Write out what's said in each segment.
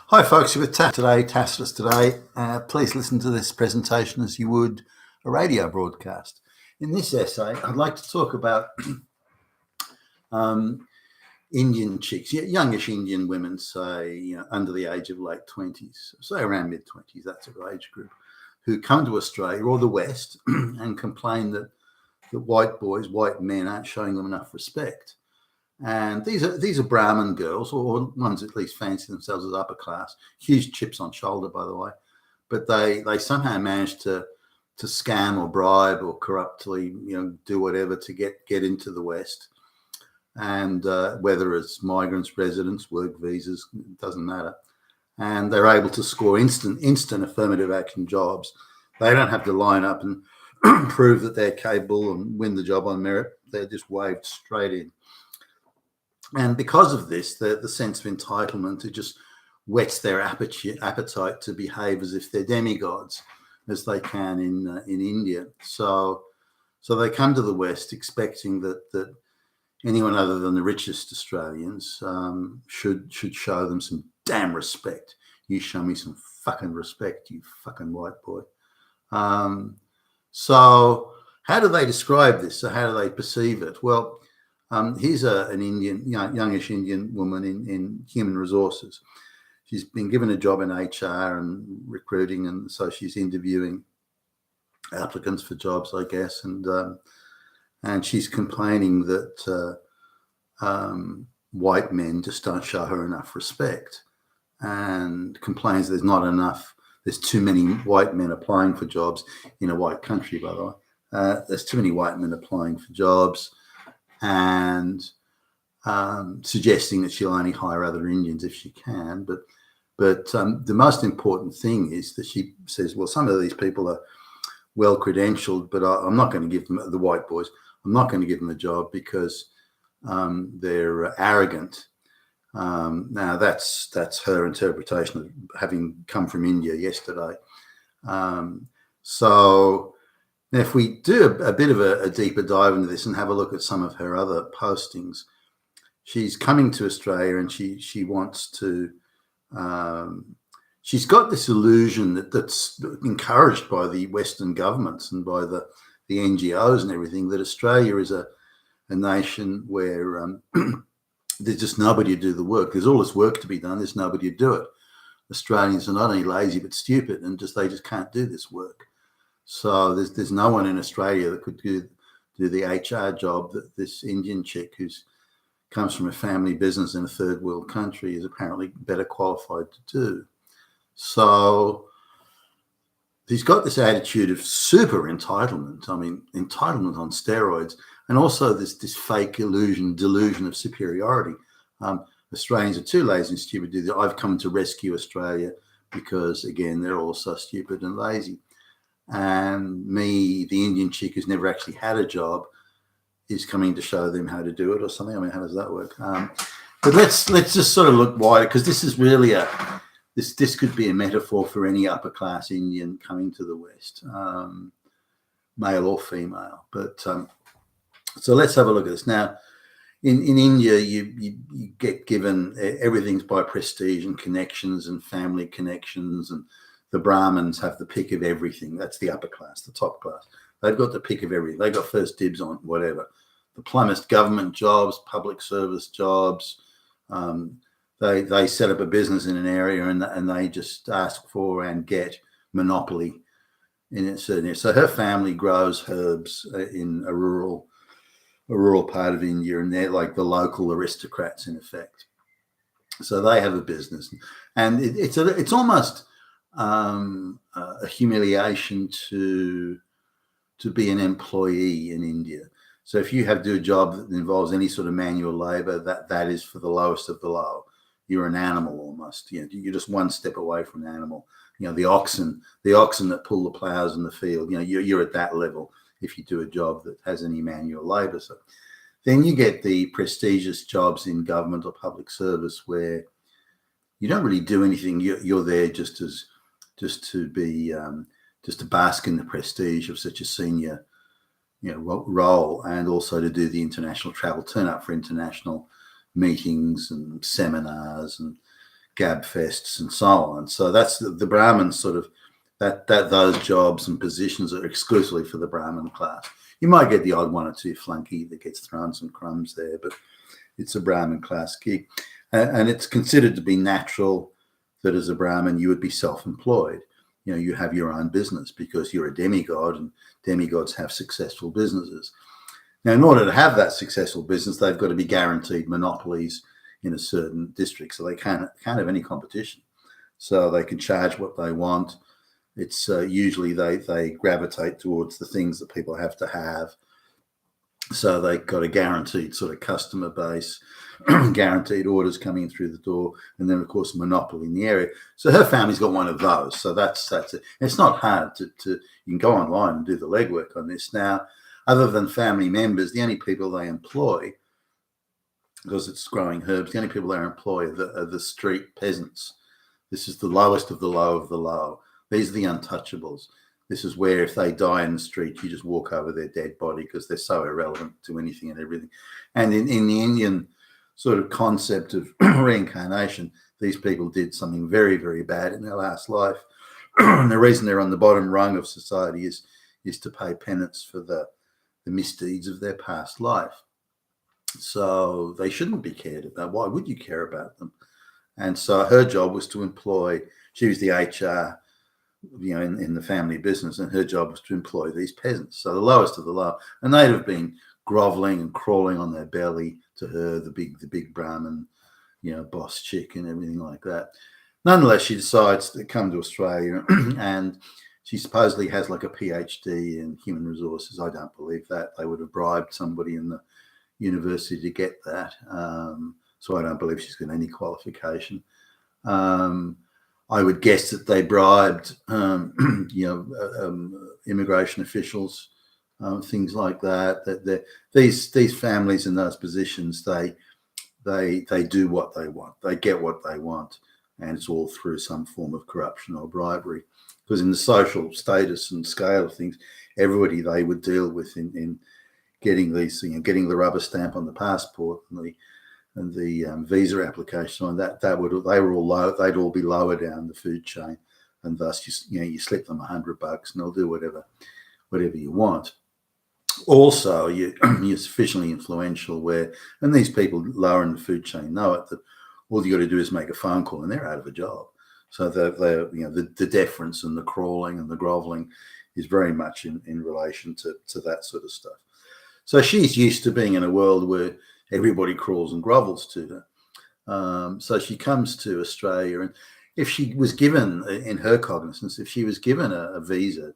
Hi folks, you're with Tacitus today. Please listen to this presentation as you would a radio broadcast. In this essay, I'd like to talk about Indian chicks, youngish Indian women, say under the age of late 20s, say around mid 20s, that sort of age group, who come to Australia or the West and complain that white men aren't showing them enough respect. And these are Brahmin girls, or ones at least fancy themselves as upper class. Huge chips on shoulder, by the way, but they somehow manage to scam or bribe or corruptly, do whatever to get into the West. And whether it's migrants, residents, work visas, it doesn't matter. And they're able to score instant affirmative action jobs. They don't have to line up and prove that they're capable and win the job on merit. They're just waved straight in. And because of this, the sense of entitlement, it just whets their appetite to behave as if they're demigods, as they can in India. So they come to the West expecting that anyone other than the richest Australians should show them some damn respect. You show me some fucking respect, you fucking white boy. So how do they describe this? So how do they perceive it? Well, here's an youngish Indian woman in human resources. She's been given a job in HR and recruiting, and so she's interviewing applicants for jobs, I guess, and she's complaining that white men just don't show her enough respect, and complains there's too many white men applying for jobs in a white country, by the way. There's too many white men applying for jobs, and suggesting that she'll only hire other Indians if she can. But the most important thing is that she says, well, some of these people are well credentialed, but I'm not going to give them, the white boys, I'm not going to give them a job because they're arrogant. Now that's her interpretation of having come from India yesterday. So now, if we do a bit of a deeper dive into this and have a look at some of her other postings, she's coming to Australia and she wants to. She's got this illusion that's encouraged by the Western governments and by the NGOs and everything, that Australia is a nation where there's just nobody to do the work. There's all this work to be done. There's nobody to do it. Australians are not only lazy but stupid, and they just can't do this work. So there's no one in Australia that could do the HR job that this Indian chick who comes from a family business in a third world country is apparently better qualified to do. So he's got this attitude of super entitlement. I mean, entitlement on steroids, and also this fake delusion of superiority. Australians are too lazy and stupid to do that. I've come to rescue Australia because, again, they're all so stupid and lazy. And me, the Indian chick who's never actually had a job, is coming to show them how to do it or something. I mean, how does that work? But let's just sort of look wider, because this is really this could be a metaphor for any upper class Indian coming to the West, male or female. But so let's have a look at this now. In India, you get given everything's by prestige and connections and family connections, and the Brahmins have the pick of everything. That's the upper class, the top class. They've got the pick of everything. They've got first dibs on whatever. The plumbest government jobs, public service jobs. They set up a business in an area and they just ask for and get monopoly in a certain area. So her family grows herbs in a rural part of India, and they're like the local aristocrats in effect. So they have a business, and it's almost a humiliation to be an employee in India. So if you have to do a job that involves any sort of manual labor, that is for the lowest of the low. You're an animal almost. You're just one step away from an animal. The oxen that pull the plows in the field. You're at that level if you do a job that has any manual labor. So then you get the prestigious jobs in government or public service where you don't really do anything. You're there just to bask in the prestige of such a senior, role, and also to do the international travel, turn up for international meetings and seminars and gab fests and so on. So that's the Brahmins sort of that those jobs and positions are exclusively for the Brahmin class. You might get the odd one or two flunky that gets thrown some crumbs there, but it's a Brahmin class gig. And it's considered to be natural that as a Brahmin you would be self-employed. You know, you have your own business because you're a demigod, and demigods have successful businesses. Now, in order to have that successful business, they've got to be guaranteed monopolies in a certain district, so they can't have any competition. So they can charge what they want. It's usually they gravitate towards the things that people have to have. So they've got a guaranteed sort of customer base, guaranteed orders coming through the door, and then of course a monopoly in the area. So her family's got one of those. So that's it. And it's not hard to you can go online and do the legwork on this. Now, other than family members, the only people they employ, because it's growing herbs, the only people they employ are the street peasants. This is the lowest of the low of the low. These are the untouchables. This is where if they die in the street, you just walk over their dead body because they're so irrelevant to anything and everything. And in the Indian sort of concept of reincarnation, these people did something very, very bad in their last life. And the reason they're on the bottom rung of society is to pay penance for the misdeeds of their past life. So they shouldn't be cared about. Why would you care about them? And so her job was to employ, she was the HR, you know, in the family business, and her job was to employ these peasants. So the lowest of the low, and they'd have been groveling and crawling on their belly to her, the big Brahmin, you know, boss chick and everything like that. Nonetheless, she decides to come to Australia, and she supposedly has like a PhD in human resources. I don't believe that. They would have bribed somebody in the university to get that. So I don't believe she's got any qualification. I would guess that they bribed, immigration officials, things like that. That these families in those positions, they do what they want. They get what they want, and it's all through some form of corruption or bribery. Because in the social status and scale of things, everybody they would deal with in getting these, getting the rubber stamp on the passport and the visa application on that they were all low. They'd all be lower down the food chain, and thus you slip them $100 and they'll do whatever you want. Also, you're sufficiently influential where, and these people lower in the food chain know it, that all you got to do is make a phone call and they're out of a job. So the deference and the crawling and the groveling is very much in relation to that sort of stuff. So she's used to being in a world where everybody crawls and grovels to her. So she comes to Australia, and if she was given, in her cognizance, if she was given a visa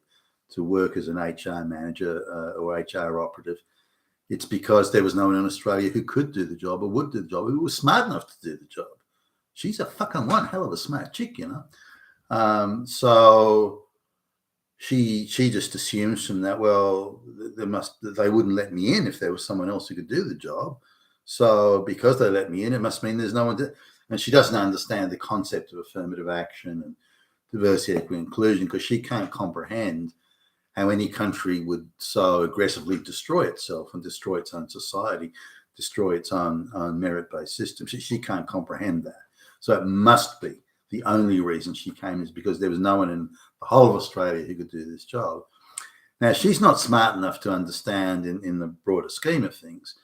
to work as an HR manager or HR operative, it's because there was no one in Australia who could do the job or would do the job, who was smart enough to do the job. She's a fucking one hell of a smart chick, So she just assumes from that, well, they wouldn't let me in if there was someone else who could do the job. So because they let me in, it must mean there's no one to, and she doesn't understand the concept of affirmative action and diversity, equity, inclusion, because she can't comprehend how any country would so aggressively destroy itself and destroy its own society, destroy its own merit-based system. She can't comprehend that. So it must be the only reason she came is because there was no one in the whole of Australia who could do this job. Now, she's not smart enough to understand in the broader scheme of things.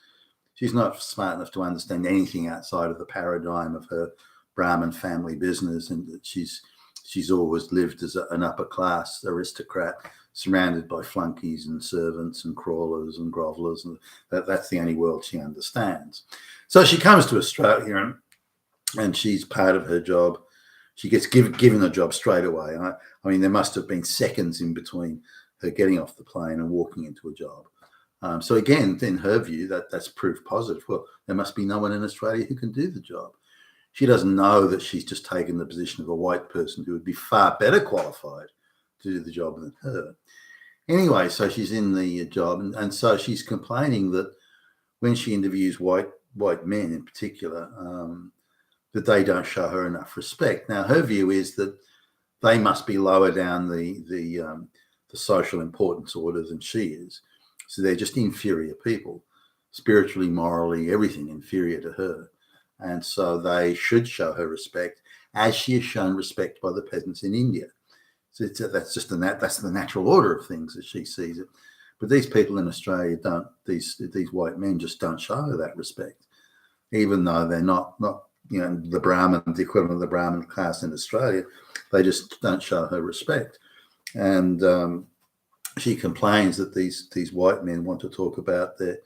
She's not smart enough to understand anything outside of the paradigm of her Brahmin family business, and that she's always lived as an upper class aristocrat surrounded by flunkies and servants and crawlers and grovelers, and that's the only world she understands. So she comes to Australia, and she's part of her job. She gets given a job straight away. I mean, there must have been seconds in between her getting off the plane and walking into a job. So again, in her view, that's proof positive. Well, there must be no one in Australia who can do the job. She doesn't know that she's just taken the position of a white person who would be far better qualified to do the job than her. Anyway, so she's in the job, and so she's complaining that when she interviews white men in particular, that they don't show her enough respect. Now, her view is that they must be lower down the social importance order than she is. So they're just inferior people, spiritually, morally, everything inferior to her. And so they should show her respect. as she is shown respect by the peasants in India. So that's just that's the natural order of things as she sees it. But these people in Australia don't. These white men just don't show her that respect, even though they're not the Brahmin, the equivalent of the Brahmin class in Australia. They just don't show her respect, and she complains that these white men want to talk about their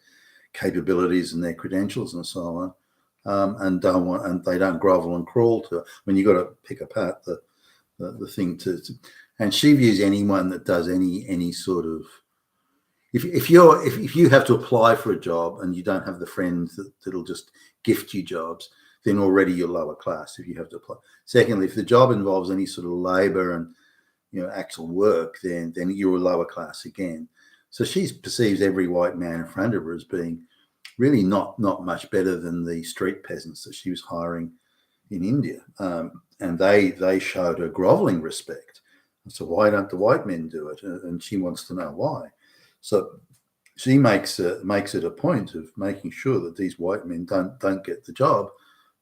capabilities and their credentials and so on, and they don't grovel and crawl to her. I mean, you've got to pick apart the thing and she views anyone that does any sort of, if you have to apply for a job and you don't have the friends that'll just gift you jobs, then already you're lower class if you have to apply. Secondly, if the job involves any sort of labor and actual work, then you're a lower class again. So she perceives every white man in front of her as being really not much better than the street peasants that she was hiring in India, and they showed her groveling respect. So why don't the white men do it? And she wants to know why. So she makes it a point of making sure that these white men don't get the job,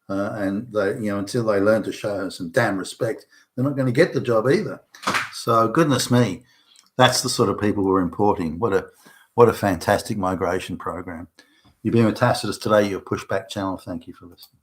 and they until they learn to show her some damn respect, they're not going to get the job either. So goodness me, that's the sort of people we're importing. What a fantastic migration program. You've been with Tacitus today, your Pushback channel. Thank you for listening.